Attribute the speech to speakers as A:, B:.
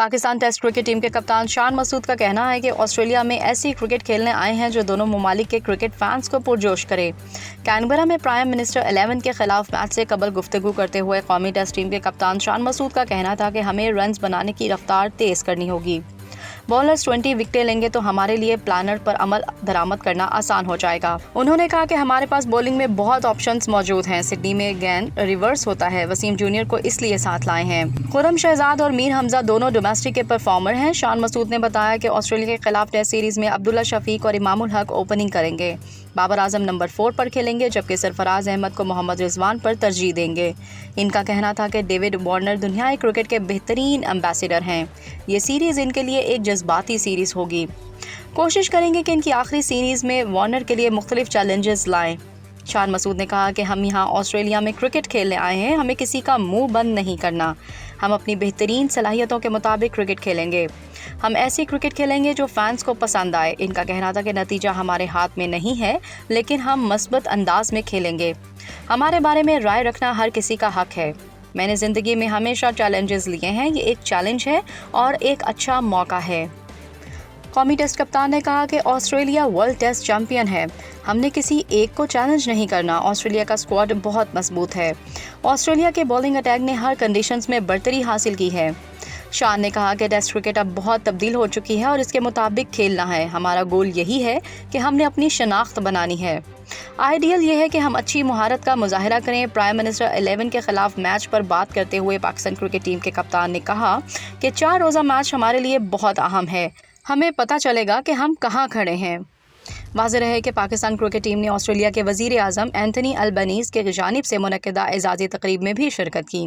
A: Pakistan test cricket team के कप्तान शान मसूद का कहना है कि ऑस्ट्रेलिया में ऐसी क्रिकेट खेलने आए हैं जो दोनों ममालिक के क्रिकेट फैंस को पुरजोश करे। कैनबरा में प्राइम मिनिस्टर 11 के खिलाफ मैच से कबल गुफ्तगू करते हुए कौमी टेस्ट टीम के कप्तान शान मसूद का कहना था कि हमें रन्स बनाने की रफ्तार तेज़ करनी होगी। बॉलर्स 20 विकेटें लेंगे तो हमारे लिए प्लानर पर अमल दरामद करना आसान हो जाएगा। उन्होंने कहा कि हमारे पास बॉलिंग में बहुत ऑप्शंस मौजूद हैं। सिडनी में गेंद रिवर्स होता है, वसीम जूनियर को इसलिए साथ लाए हैं। खुर्रम शहजाद और मीर हमजा दोनों डोमेस्टिक के परफॉर्मर हैं। शान मसूद ने बताया कि ऑस्ट्रेलिया के खिलाफ टेस्ट सीरीज में अब्दुल्ला शफीक और इमामुल हक ओपनिंग करेंगे। बाबर आजम नंबर 4 पर खेलेंगे, जबकि सरफराज अहमद को मोहम्मद रिजवान पर तरजीह देंगे। इनका कहना था कि डेविड वार्नर दुनियाई क्रिकेट के बेहतरीन एम्बेसडर हैं। ये सीरीज़ इनके लिए एक जज्बाती सीरीज़ होगी। कोशिश करेंगे कि इनकी आखिरी सीरीज़ में वार्नर के लिए मुख्तलिफ चैलेंजेस लाएं। शान मसूद ने कहा कि हम यहाँ ऑस्ट्रेलिया में क्रिकेट खेलने आए हैं, हमें किसी का मुंह बंद नहीं करना। हम अपनी बेहतरीन सलाहियतों के मुताबिक क्रिकेट खेलेंगे। हम ऐसी क्रिकेट खेलेंगे जो फैंस को पसंद आए। इनका कहना था कि नतीजा हमारे हाथ में नहीं है, लेकिन हम मस्बत अंदाज में खेलेंगे। हमारे बारे में राय रखना हर किसी का हक है। मैंने ज़िंदगी में हमेशा चैलेंजेस लिए हैं, ये एक चैलेंज है और एक अच्छा मौका है। कौमी टेस्ट कप्तान ने कहा कि ऑस्ट्रेलिया वर्ल्ड टेस्ट चैंपियन है। हमने किसी एक को चैलेंज नहीं करना। ऑस्ट्रेलिया का स्क्वाड बहुत मजबूत है। ऑस्ट्रेलिया के बॉलिंग अटैक ने हर कंडीशंस में बढ़तरी हासिल की है। शान ने कहा कि टेस्ट क्रिकेट अब बहुत तब्दील हो चुकी है और इसके मुताबिक खेलना है। हमारा गोल यही है कि हमने अपनी शनाख्त बनानी है। आइडियल ये है कि हम अच्छी महारत का मुजाहरा करें। प्राइम मिनिस्टर 11 के खिलाफ मैच पर बात करते हुए पाकिस्तान क्रिकेट टीम के कप्तान ने कहा कि 4 रोज़ा मैच हमारे लिए बहुत अहम है। हमें पता चलेगा कि हम कहाँ खड़े हैं। वाज़ेह है कि पाकिस्तान क्रिकेट टीम ने ऑस्ट्रेलिया के वज़ीर आज़म एंथनी अल्बनीज़ के जानिब से मुनक्किदा एजाज़ी तकरीब में भी शिरकत की।